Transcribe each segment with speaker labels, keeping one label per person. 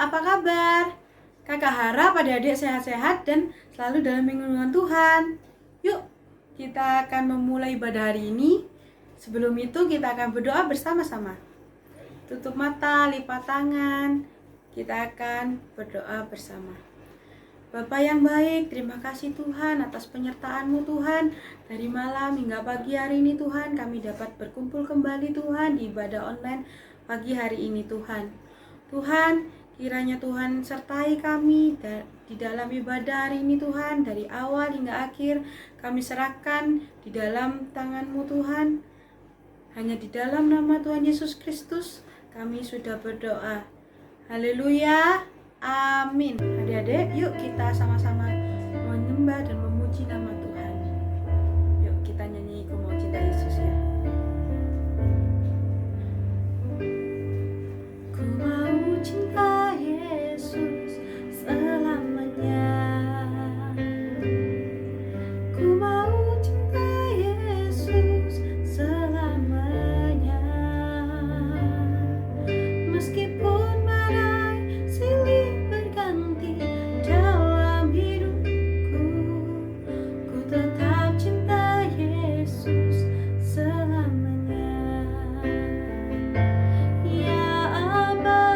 Speaker 1: apa kabar? Kakak harap adik-adik sehat-sehat dan selalu dalam lindungan Tuhan. Yuk, kita akan memulai ibadah hari ini. Sebelum itu kita akan berdoa bersama-sama. Tutup mata, lipat tangan. Kita akan berdoa bersama. Bapa yang baik, terima kasih Tuhan atas penyertaan-Mu Tuhan. Dari malam hingga pagi hari ini Tuhan, kami dapat berkumpul kembali Tuhan di ibadah online pagi hari ini Tuhan. Tuhan, kiranya Tuhan sertai kami di dalam ibadah hari ini Tuhan. Dari awal hingga akhir kami serahkan di dalam tangan-Mu Tuhan. Hanya di dalam nama Tuhan Yesus Kristus kami sudah berdoa. Haleluya, amin. Adik-adik, yuk kita sama-sama menyembah dan memuji nama Tuhan. Yuk kita nyanyi Ku Mau Cinta Yesus ya. Ku mau cinta Yesus selamanya. Ku mau cinta Yesus selamanya. Meskipun badai silih berganti dalam hidupku, ku tetap cinta Yesus selamanya. Ya Aba,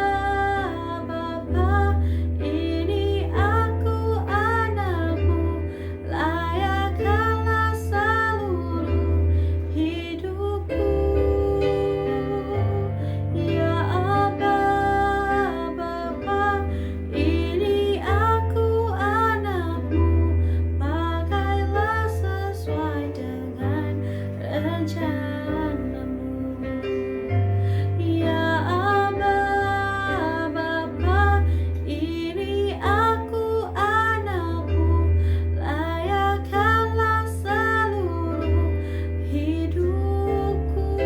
Speaker 1: Bapa, ini aku anakmu, layakkanlah seluruh hidupku. Ya Aba, Bapa, ini aku anakmu, pakailah sesuai dengan rencanamu. Ya Aba, Bapa, ini aku anakmu, layakkanlah seluruh hidupku.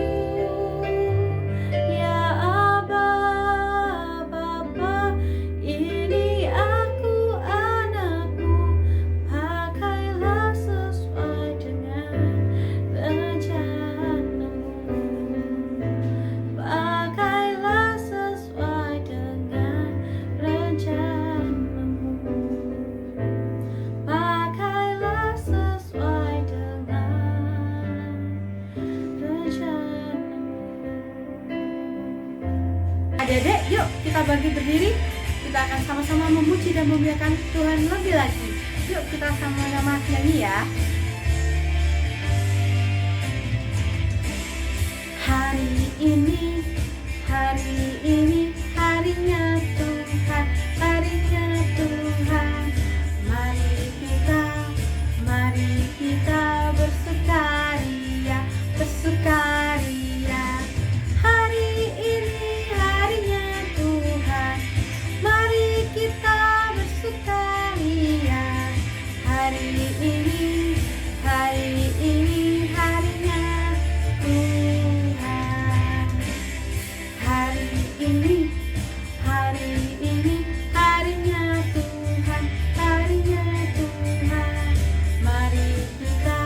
Speaker 1: Ya Aba, Bapa, ini aku anakmu, pakailah sesuai dengan rencanamu. Pakailah sesuai dengan rencanamu. Pakailah sesuai dengan rencanamu. Adik-adik, yuk kita bangkit berdiri. Kita akan sama-sama memuji dan memuliakan Tuhan lebih lagi. Yuk kita sama-sama nyanyi ya. Hari ini harinya Tuhan, harinya Tuhan. Mari kita bersukaria, bersukaria. Hari ini harinya Tuhan, mari kita bersukaria. Hari ini harinya Tuhan. Hari ini harinya Tuhan, harinya Tuhan. Mari kita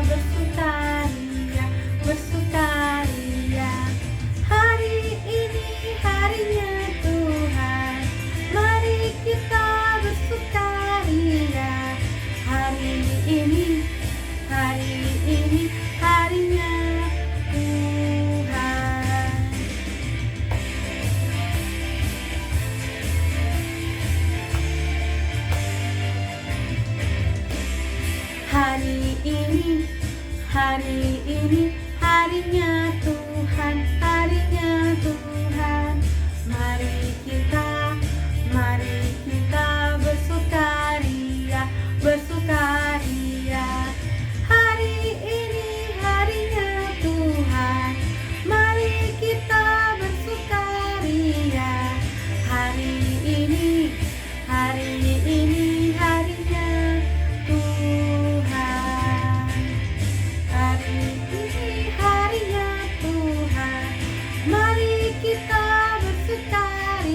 Speaker 1: bersukaria, bersukaria. Hari ini harinya Tuhan, mari kita bersukaria. Hari ini harinya Tuhan. Hari ini harinya Tuhan, harinya Tuhan. Mari kita bersukaria, bersukaria. Hari ini harinya Tuhan, mari kita bersukaria. Hari ini harinya Tuhan. Hari ini harinya Tuhan, mari kita bersukaria.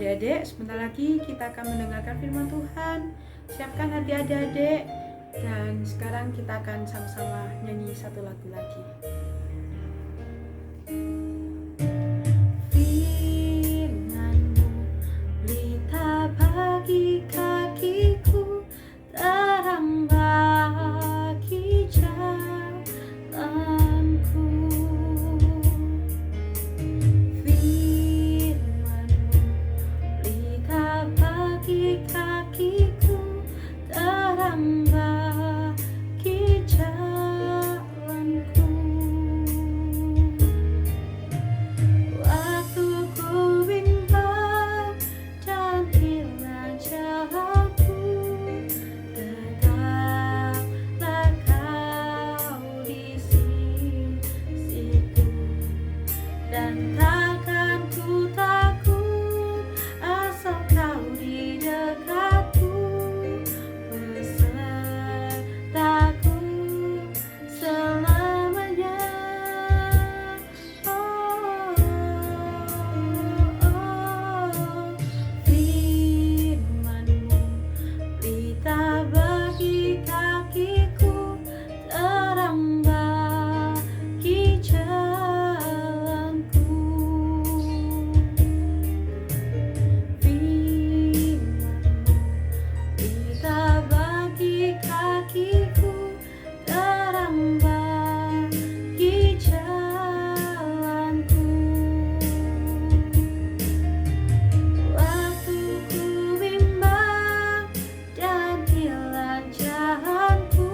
Speaker 1: adik-adik, sebentar lagi kita akan mendengarkan firman Tuhan. Siapkan hati adik-adik. Dan sekarang kita akan sama-sama nyanyi satu lagu lagi. Firman-Mu pelita bagi kakiku, terang bagi jalanku. Firman-Mu pelita bagi kakiku, terang bagi jalanku. Waktu ku bimbang dan hilang jalanku, tetaplah Kau di sisiku, dan takkan ku takut asal Kau di dekatku, besertaku selamanya. Firman-Mu pelita bagi kakiku, terang bagi jalanku. Firman-Mu pelita bagi kakiku, terang bagi jalanku. Waktu ku bimbang dan hilang jalanku,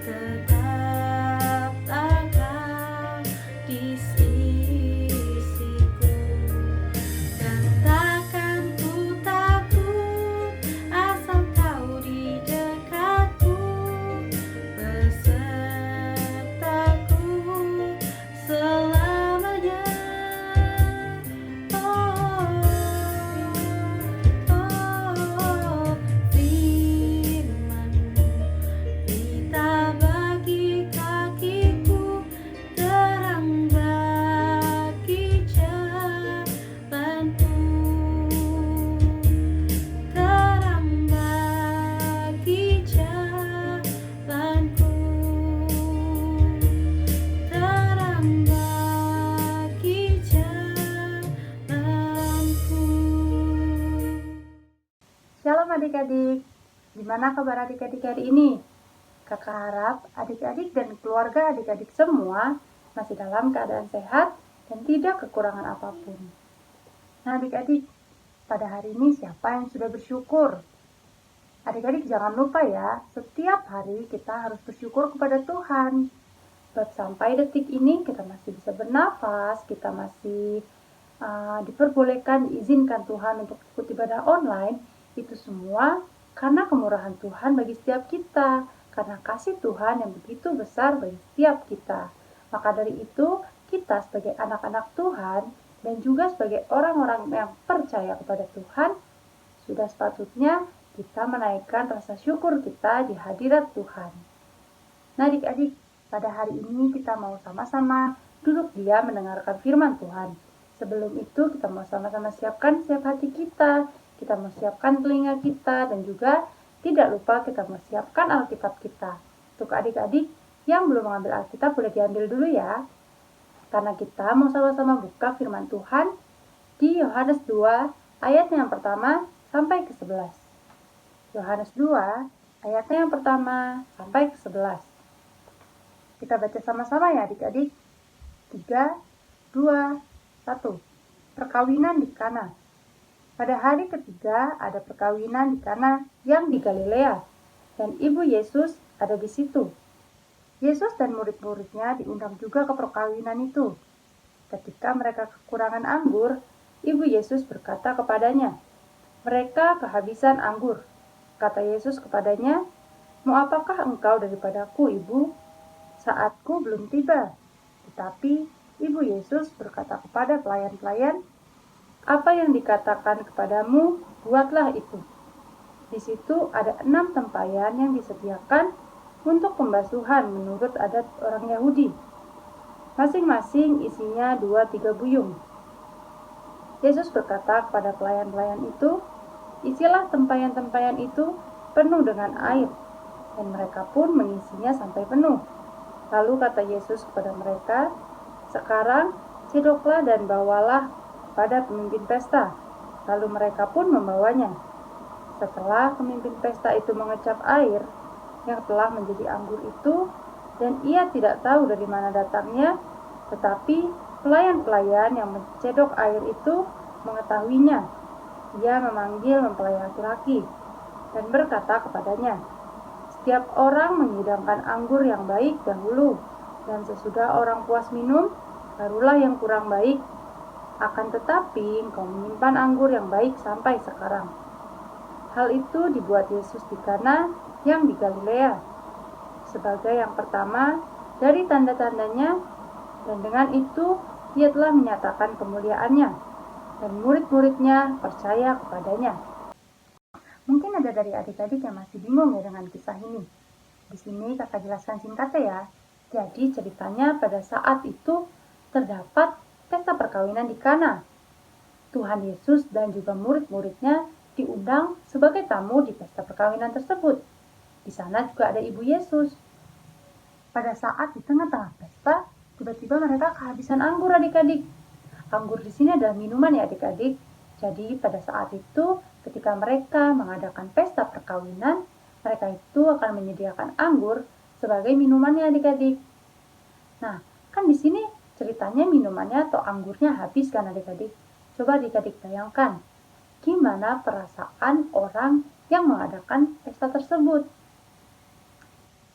Speaker 1: tetaplah Kau di sisiku, dan takkan ku takut asal Kau di dekatku, besertaku selamanya. Firman-Mu pelita bagi kakiku, terang bagi jalanku, terang bagi jalanku, terang bagi jalanku.
Speaker 2: Shalom adik-adik, gimana kabar adik-adik hari ini? Kakak harap adik-adik dan keluarga adik-adik semua masih dalam keadaan sehat dan tidak kekurangan apapun. Nah adik-adik, pada hari ini siapa yang sudah bersyukur? Adik-adik jangan lupa ya, setiap hari kita harus bersyukur kepada Tuhan. Sebab sampai detik ini kita masih bisa bernafas, kita masih diperbolehkan, diizinkan Tuhan untuk ikut ibadah online. Itu semua karena kemurahan Tuhan bagi setiap kita, karena kasih Tuhan yang begitu besar bagi setiap kita. Maka dari itu, kita sebagai anak-anak Tuhan dan juga sebagai orang-orang yang percaya kepada Tuhan, sudah sepatutnya kita menaikkan rasa syukur kita di hadirat Tuhan. Nah adik-adik, pada hari ini kita mau sama-sama duduk diam mendengarkan firman Tuhan. Sebelum itu kita mau sama-sama siapkan hati kita mau siapkan telinga kita, dan juga tidak lupa kita mau siapkan Alkitab kita. Untuk adik-adik yang belum mengambil Alkitab boleh diambil dulu ya. Karena kita mau sama-sama buka firman Tuhan di Yohanes 2 ayatnya yang pertama sampai ke 11. Yohanes 2 ayatnya yang pertama sampai ke 11. Kita baca sama-sama ya adik-adik. 3, 2, 1. Perkawinan di Kana. Pada hari ketiga ada perkawinan di Kana yang di Galilea, dan ibu Yesus ada di situ. Yesus dan murid-muridnya diundang juga ke perkawinan itu. Ketika mereka kekurangan anggur, ibu Yesus berkata kepadanya, "Mereka kehabisan anggur." Kata Yesus kepadanya, "Mau apakah engkau daripadaku, ibu? Saatku belum tiba." Tetapi ibu Yesus berkata kepada pelayan-pelayan, "Apa yang dikatakan kepadamu, buatlah itu." Di situ ada 6 tempayan yang disediakan untuk pembasuhan menurut adat orang Yahudi. Masing-masing isinya 2-3 buyung. Yesus berkata kepada pelayan-pelayan itu, "Isilah tempayan-tempayan itu penuh dengan air." Dan mereka pun mengisinya sampai penuh. Lalu kata Yesus kepada mereka, "Sekarang cedoklah dan bawalah pada pemimpin pesta." Lalu mereka pun membawanya. Setelah pemimpin pesta itu mengecap air yang telah menjadi anggur itu, dan ia tidak tahu dari mana datangnya, tetapi pelayan-pelayan yang mencedok air itu mengetahuinya. Ia memanggil mempelai laki-laki dan berkata kepadanya, "Setiap orang menyidangkan anggur yang baik dahulu, dan sesudah orang puas minum, barulah yang kurang baik. Akan tetapi engkau menyimpan anggur yang baik sampai sekarang." Hal itu dibuat Yesus di Kana yang di Galilea sebagai yang pertama dari tanda-tandanya, dan dengan itu ia telah menyatakan kemuliaannya, dan murid-muridnya percaya kepadanya. Mungkin ada dari adik-adik yang masih bingung ya dengan kisah ini. Di sini kakak jelaskan singkatnya ya. Jadi ceritanya pada saat itu terdapat pesta perkawinan di Kana. Tuhan Yesus dan juga murid-muridnya diundang sebagai tamu di pesta perkawinan tersebut. Di sana juga ada ibu Yesus. Pada saat di tengah-tengah pesta, tiba-tiba mereka kehabisan anggur adik-adik. Anggur di sini adalah minuman ya adik-adik. Jadi pada saat itu ketika mereka mengadakan pesta perkawinan, mereka itu akan menyediakan anggur sebagai minumannya adik-adik. Nah, kan di sini ceritanya minumannya atau anggurnya habis kan adik-adik. Coba adik-adik bayangkan, gimana perasaan orang yang mengadakan pesta tersebut.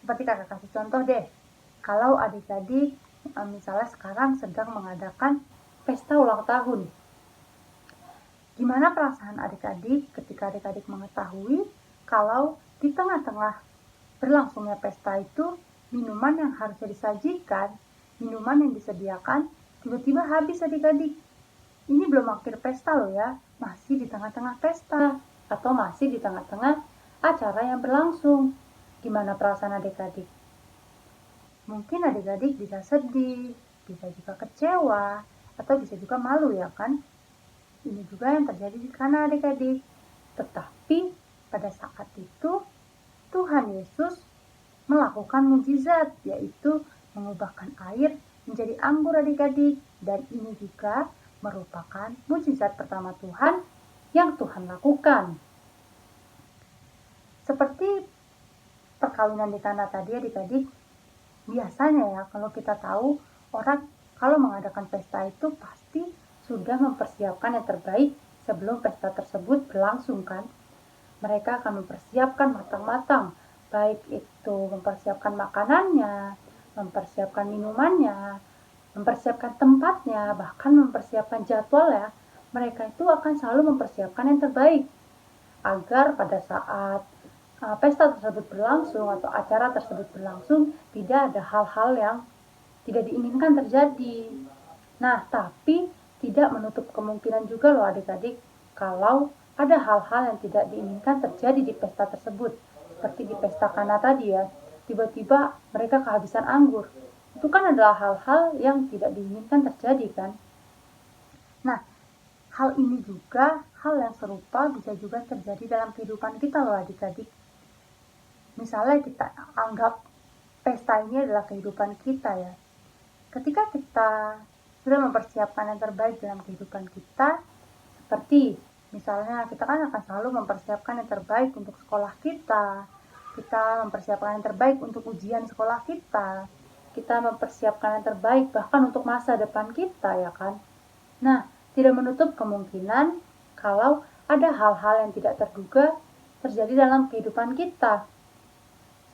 Speaker 2: Seperti kakak kasih contoh deh, kalau adik-adik misalnya sekarang sedang mengadakan pesta ulang tahun. Gimana perasaan adik-adik ketika adik-adik mengetahui kalau di tengah-tengah berlangsungnya pesta itu minuman yang harusnya disajikan, minuman yang disediakan, tiba-tiba habis adik-adik. Ini belum akhir pesta loh ya, masih di tengah-tengah pesta atau masih di tengah-tengah acara yang berlangsung. Gimana perasaan adik-adik? Mungkin adik-adik bisa sedih, bisa juga kecewa, atau bisa juga malu ya kan? Ini juga yang terjadi di Kana adik-adik. Tetapi pada saat itu Tuhan Yesus melakukan mukjizat, yaitu mengubahkan air menjadi anggur adik-adik. Dan ini juga merupakan mukjizat pertama Tuhan yang Tuhan lakukan. Seperti perkawinan di Kana tadi adik-adik, biasanya ya kalau kita tahu orang kalau mengadakan pesta itu pasti sudah mempersiapkan yang terbaik sebelum pesta tersebut berlangsung kan. Mereka akan mempersiapkan matang-matang, baik itu mempersiapkan makanannya, mempersiapkan minumannya, mempersiapkan tempatnya, bahkan mempersiapkan jadwalnya. Mereka itu akan selalu mempersiapkan yang terbaik agar pada saat pesta tersebut berlangsung atau acara tersebut berlangsung tidak ada hal-hal yang tidak diinginkan terjadi. Nah, tapi tidak menutup kemungkinan juga loh adik-adik kalau ada hal-hal yang tidak diinginkan terjadi di pesta tersebut. Seperti di pesta Kana tadi ya, tiba-tiba mereka kehabisan anggur. Itu kan adalah hal-hal yang tidak diinginkan terjadi kan. Nah, hal ini juga, hal yang serupa bisa juga terjadi dalam kehidupan kita loh adik-adik. Misalnya kita anggap pesta ini adalah kehidupan kita ya. Ketika kita sudah mempersiapkan yang terbaik dalam kehidupan kita, seperti misalnya kita kan akan selalu mempersiapkan yang terbaik untuk sekolah kita mempersiapkan yang terbaik untuk ujian sekolah kita mempersiapkan yang terbaik bahkan untuk masa depan kita ya kan. Nah, tidak menutup kemungkinan kalau ada hal-hal yang tidak terduga terjadi dalam kehidupan kita.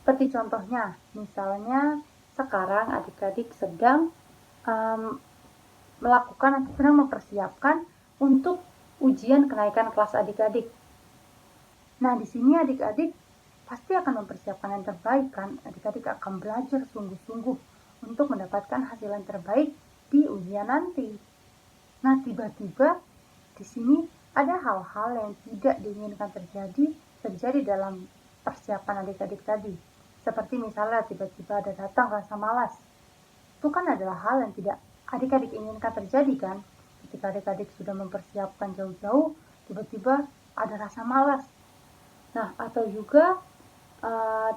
Speaker 2: Seperti contohnya, misalnya sekarang adik-adik sedang melakukan atau sedang mempersiapkan untuk ujian kenaikan kelas adik-adik. Nah, di sini adik-adik pasti akan mempersiapkan yang terbaik kan. Adik-adik akan belajar sungguh-sungguh untuk mendapatkan hasil yang terbaik di ujian nanti. Nah, tiba-tiba di sini ada hal-hal yang tidak diinginkan terjadi dalam persiapan adik-adik tadi. Seperti misalnya tiba-tiba ada datang rasa malas. Itu kan adalah hal yang tidak adik-adik inginkan terjadi kan. ketika adik-adik sudah mempersiapkan jauh-jauh, tiba-tiba ada rasa malas. Nah, atau juga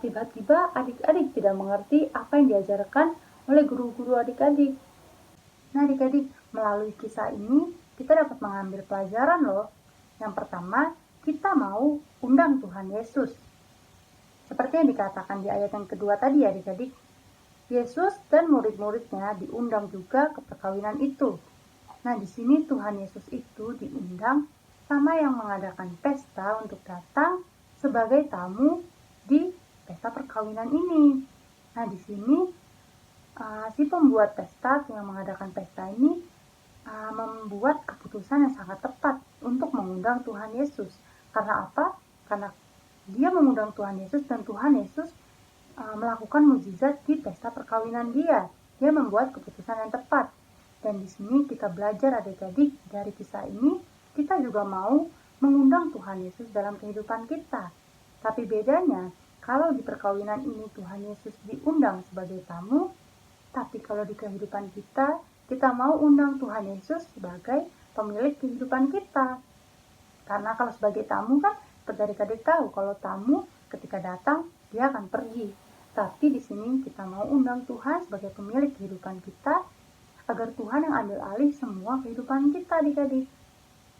Speaker 2: tiba-tiba adik-adik tidak mengerti apa yang diajarkan oleh guru-guru adik-adik. Nah, adik-adik, melalui kisah ini kita dapat mengambil pelajaran loh. Yang pertama, kita mau undang Tuhan Yesus. Seperti yang dikatakan di ayat yang kedua tadi ya adik-adik. Yesus dan murid-muridnya diundang juga ke perkawinan itu. Nah, di sini Tuhan Yesus itu diundang sama yang mengadakan pesta untuk datang sebagai tamu di pesta perkawinan ini. Nah, di sini si pembuat pesta yang mengadakan pesta ini membuat keputusan yang sangat tepat untuk mengundang Tuhan Yesus. Karena apa? Karena dia mengundang Tuhan Yesus dan Tuhan Yesus melakukan mukjizat di pesta perkawinan dia. Dia membuat keputusan yang tepat. Dan di sini kita belajar adik-adik dari kisah ini, kita juga mau mengundang Tuhan Yesus dalam kehidupan kita. Tapi bedanya, kalau di perkawinan ini Tuhan Yesus diundang sebagai tamu, tapi kalau di kehidupan kita mau undang Tuhan Yesus sebagai pemilik kehidupan kita. Karena kalau sebagai tamu kan, seperti adik-adik tahu, kalau tamu ketika datang, dia akan pergi. Tapi di sini kita mau undang Tuhan sebagai pemilik kehidupan kita, agar Tuhan yang ambil alih semua kehidupan kita adik-adik.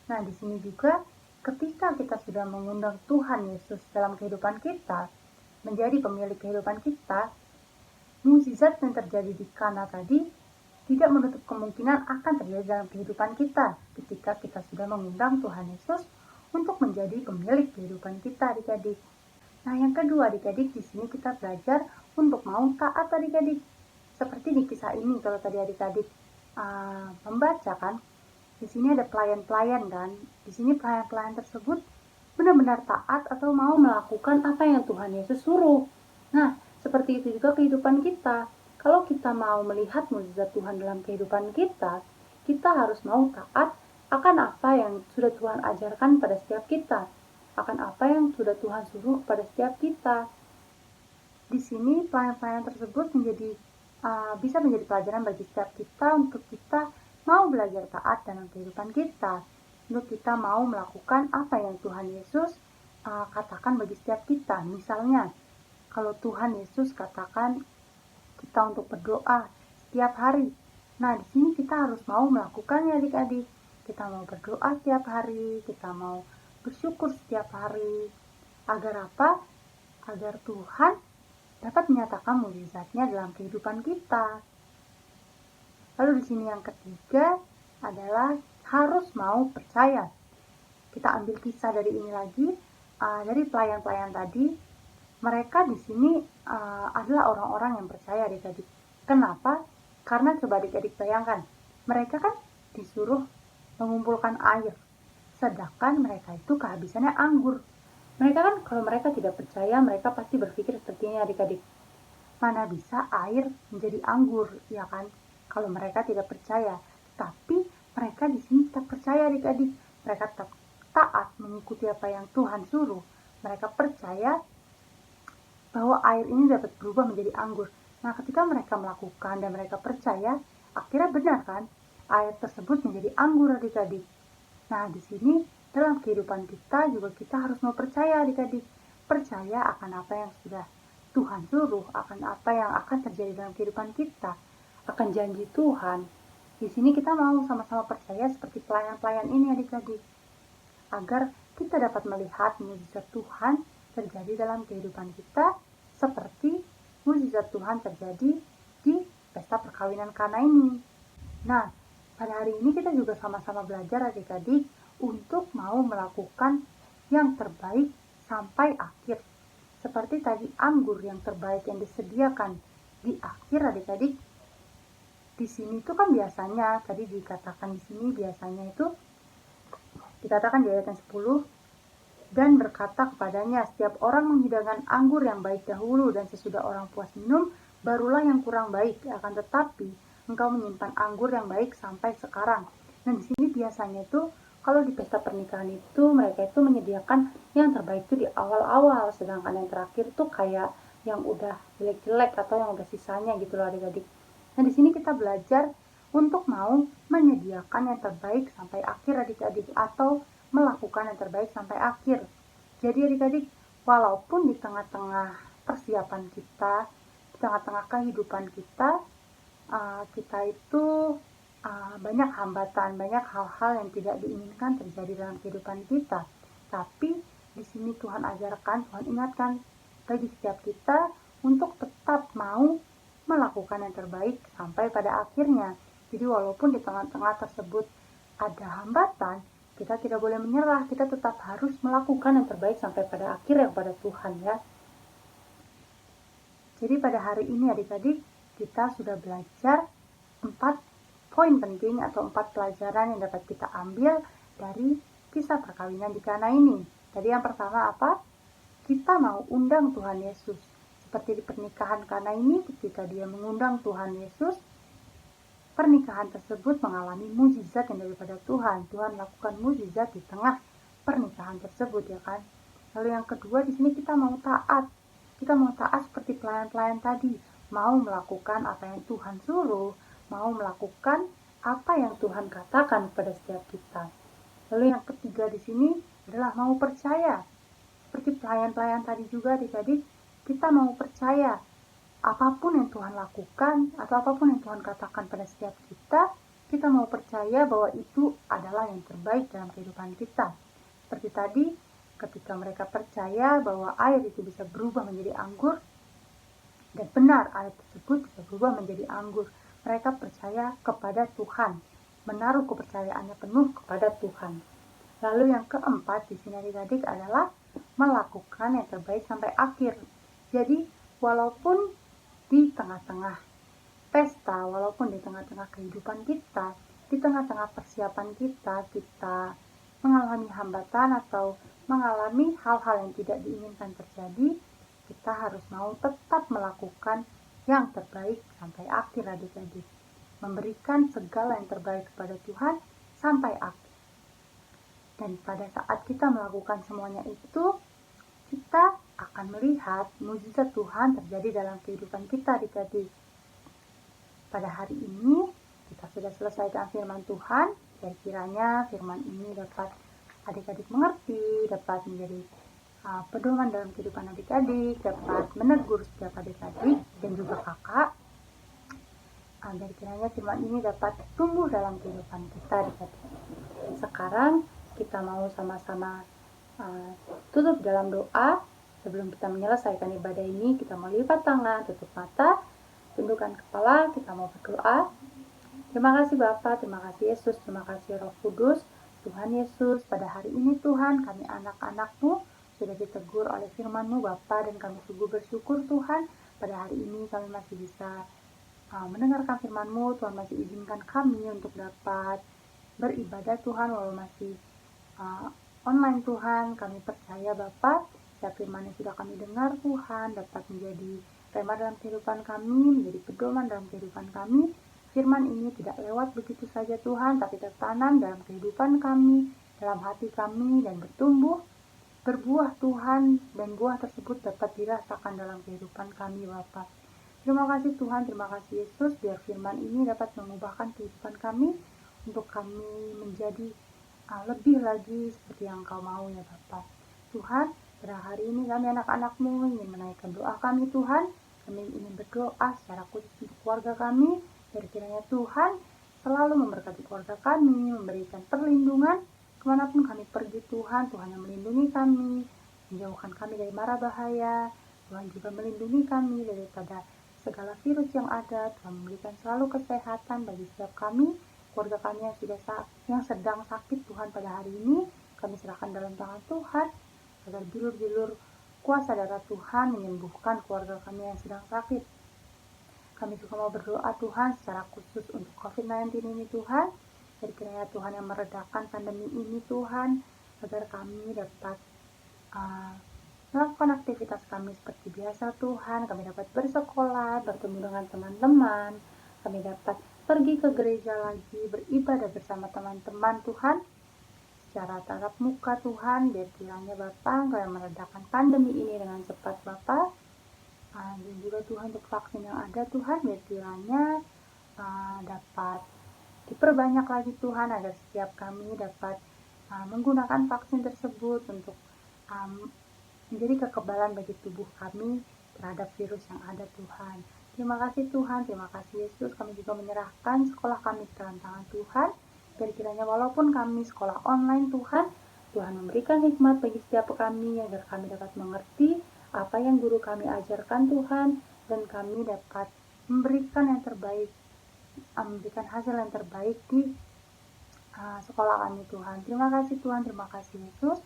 Speaker 2: Nah, di sini juga ketika kita sudah mengundang Tuhan Yesus dalam kehidupan kita, menjadi pemilik kehidupan kita, mukjizat yang terjadi di Kana tadi tidak menutup kemungkinan akan terjadi dalam kehidupan kita ketika kita sudah mengundang Tuhan Yesus untuk menjadi pemilik kehidupan kita adik-adik. Nah, yang kedua adik-adik, di sini kita belajar untuk mau taat adik-adik. Seperti di kisah ini, kalau tadi adik-adik membaca kan, di sini ada pelayan-pelayan kan. Di sini pelayan-pelayan tersebut benar-benar taat atau mau melakukan apa yang Tuhan Yesus suruh. Nah, seperti itu juga kehidupan kita. Kalau kita mau melihat mukjizat Tuhan dalam kehidupan kita harus mau taat akan apa yang sudah Tuhan ajarkan pada setiap kita, akan apa yang sudah Tuhan suruh pada setiap kita. Di sini pelayan-pelayan tersebut bisa menjadi pelajaran bagi setiap kita untuk kita mau belajar taat dalam kehidupan kita, untuk kita mau melakukan apa yang Tuhan Yesus katakan bagi setiap kita. Misalnya, kalau Tuhan Yesus katakan kita untuk berdoa setiap hari. Nah, di sini kita harus mau melakukannya adik-adik. Kita mau berdoa setiap hari, kita mau bersyukur setiap hari. Agar apa? Agar Tuhan dapat menyatakan mukjizatnya dalam kehidupan kita. Lalu di sini yang ketiga adalah harus mau percaya. Kita ambil kisah dari ini lagi, dari pelayan-pelayan tadi. Mereka di sini adalah orang-orang yang percaya adik-adik. Kenapa? Karena coba adik-adik bayangkan, mereka kan disuruh mengumpulkan air, sedangkan mereka itu kehabisannya anggur. Mereka kan kalau mereka tidak percaya, mereka pasti berpikir seperti ini adik-adik. Mana bisa air menjadi anggur, ya kan? Kalau mereka tidak percaya. Tapi mereka di sini tetap percaya adik-adik. Mereka tetap taat mengikuti apa yang Tuhan suruh. Mereka percaya bahwa air ini dapat berubah menjadi anggur. Nah, ketika mereka melakukan dan mereka percaya, akhirnya benar kan? Air tersebut menjadi anggur adik-adik. Nah, di sini dalam kehidupan kita juga kita harus mau percaya adik-adik. Percaya akan apa yang sudah Tuhan suruh, akan apa yang akan terjadi dalam kehidupan kita, akan janji Tuhan. Di sini kita mau sama-sama percaya seperti pelayan-pelayan ini adik-adik. Agar kita dapat melihat mukjizat Tuhan terjadi dalam kehidupan kita seperti mukjizat Tuhan terjadi di pesta perkawinan Kana ini. Nah, pada hari ini kita juga sama-sama belajar adik-adik untuk mau melakukan yang terbaik sampai akhir. Seperti tadi anggur yang terbaik yang disediakan di akhir adik-adik. Di sini tuh kan biasanya tadi dikatakan di sini biasanya itu dikatakan di ayat yang 10, dan berkata kepadanya, setiap orang menghidangkan anggur yang baik dahulu, dan sesudah orang puas minum, barulah yang kurang baik. Akan tetapi, engkau menyimpan anggur yang baik sampai sekarang. Nah, di sini biasanya itu, kalau di pesta pernikahan itu, mereka itu menyediakan yang terbaik itu di awal-awal, sedangkan yang terakhir tuh kayak yang udah jelek-jelek atau yang udah sisanya gitu loh adik-adik. Nah, di sini kita belajar untuk mau menyediakan yang terbaik sampai akhir adik-adik, atau melakukan yang terbaik sampai akhir. Jadi adik-adik, walaupun di tengah-tengah persiapan kita, di tengah-tengah kehidupan kita, kita itu banyak hambatan, banyak hal-hal yang tidak diinginkan terjadi dalam kehidupan kita. Tapi di sini Tuhan ajarkan, Tuhan ingatkan bagi setiap kita untuk tetap mau melakukan yang terbaik sampai pada akhirnya. Jadi walaupun di tengah-tengah tersebut ada hambatan, kita tidak boleh menyerah, kita tetap harus melakukan yang terbaik sampai pada akhir yang pada Tuhan ya. Jadi pada hari ini adik-adik, kita sudah belajar 4 poin penting atau 4 pelajaran yang dapat kita ambil dari kisah perkawinan di Kana ini. Jadi yang pertama apa? Kita mau undang Tuhan Yesus. Seperti di pernikahan Kana ini, ketika dia mengundang Tuhan Yesus, pernikahan tersebut mengalami mukjizat yang daripada Tuhan. Tuhan lakukan mukjizat di tengah pernikahan tersebut ya kan. Lalu yang kedua di sini kita mau taat. Kita mau taat seperti pelayan-pelayan tadi, mau melakukan apa yang Tuhan suruh, mau melakukan apa yang Tuhan katakan kepada setiap kita. Lalu yang ketiga di sini adalah mau percaya. Seperti pelayan-pelayan tadi juga adik-adik, kita mau percaya apapun yang Tuhan lakukan atau apapun yang Tuhan katakan pada setiap kita, kita mau percaya bahwa itu adalah yang terbaik dalam kehidupan kita. Seperti tadi, ketika mereka percaya bahwa air itu bisa berubah menjadi anggur, dan benar air tersebut bisa berubah menjadi anggur, mereka percaya kepada Tuhan, menaruh kepercayaannya penuh kepada Tuhan. Lalu yang keempat di sini adik-adik adalah melakukan yang terbaik sampai akhir. Jadi walaupun di tengah-tengah pesta, walaupun di tengah-tengah kehidupan kita, di tengah-tengah persiapan kita, kita mengalami hambatan atau mengalami hal-hal yang tidak diinginkan terjadi, kita harus mau tetap melakukan yang terbaik sampai akhir adik-adik. Memberikan segala yang terbaik kepada Tuhan sampai akhir. Dan pada saat kita melakukan semuanya itu, kita akan melihat mukjizat Tuhan terjadi dalam kehidupan kita adik-adik. Pada hari ini, kita sudah selesaikan firman Tuhan, dan kiranya firman ini dapat adik-adik mengerti, dapat menjadi pedoman dalam kehidupan adik-adik, dapat menegur setiap adik-adik dan juga kakak. Dan kiranya firman ini dapat tumbuh dalam kehidupan kita adik-adik. Sekarang kita mau sama-sama tutup dalam doa. Sebelum kita menyelesaikan ibadah ini, kita mau lipat tangan, tutup mata, tundukkan kepala, kita mau berdoa. Terima kasih Bapa, terima kasih Yesus, terima kasih Roh Kudus. Tuhan Yesus, pada hari ini Tuhan, kami anak-anak-Mu sudah ditegur oleh firman-Mu Bapa, dan kami sungguh bersyukur Tuhan, pada hari ini kami masih bisa mendengarkan firman-Mu. Tuhan masih izinkan kami untuk dapat beribadah Tuhan, walau masih online Tuhan. Kami percaya Bapa, setiap firman yang sudah kami dengar Tuhan dapat menjadi rema dalam kehidupan kami, menjadi pedoman dalam kehidupan kami. Firman ini tidak lewat begitu saja Tuhan, tapi tertanam dalam kehidupan kami, dalam hati kami, dan bertumbuh, berbuah Tuhan, dan buah tersebut dapat dirasakan dalam kehidupan kami Bapa. Terima kasih Tuhan, terima kasih Yesus, biar firman ini dapat mengubahkan kehidupan kami, untuk kami menjadi lebih lagi seperti yang Kau mau ya Bapa. Tuhan, pada hari ini kami anak-anak-Mu ingin menaikkan doa kami Tuhan. Kami ingin berdoa secara khusus untuk keluarga kami. Biar kiranya Tuhan selalu memberkati keluarga kami, memberikan perlindungan kemanapun kami pergi Tuhan. Tuhan yang melindungi kami, menjauhkan kami dari mara bahaya. Tuhan juga melindungi kami daripada segala virus yang ada. Tuhan memberikan selalu kesehatan bagi setiap kami, keluarga kami yang sedang sakit Tuhan pada hari ini. Kami serahkan dalam tangan Tuhan, agar bilur-bilur kuasa darah Tuhan menyembuhkan keluarga kami yang sedang sakit. Kami juga mau berdoa Tuhan secara khusus untuk COVID-19 ini Tuhan. Jadi kiranya Tuhan yang meredakan pandemi ini Tuhan, agar kami dapat melakukan aktivitas kami seperti biasa Tuhan. Kami dapat bersekolah, bertemu dengan teman-teman. Kami dapat pergi ke gereja lagi, beribadah bersama teman-teman Tuhan. Secara tatap muka Tuhan, biar kiranya Bapa Engkau yang meredakan pandemi ini dengan cepat Bapa. Dan juga Tuhan untuk vaksin yang ada Tuhan, biar kiranya dapat diperbanyak lagi Tuhan, agar setiap kami dapat menggunakan vaksin tersebut untuk menjadi kekebalan bagi tubuh kami terhadap virus yang ada Tuhan. Terima kasih Tuhan, terima kasih Yesus. Kami juga menyerahkan sekolah kami ke dalam tangan Tuhan. Biar kiranya walaupun kami sekolah online Tuhan, Tuhan memberikan hikmat bagi setiap kami agar kami dapat mengerti apa yang guru kami ajarkan Tuhan, dan kami dapat memberikan yang terbaik, memberikan hasil yang terbaik di sekolah kami Tuhan. Terima kasih Tuhan, terima kasih Yesus.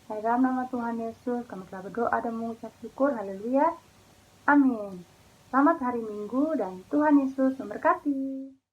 Speaker 2: Di dalam nama Tuhan Yesus kami telah berdoa dan mengucap syukur. Haleluya. Amin. Selamat hari Minggu dan Tuhan Yesus memberkati.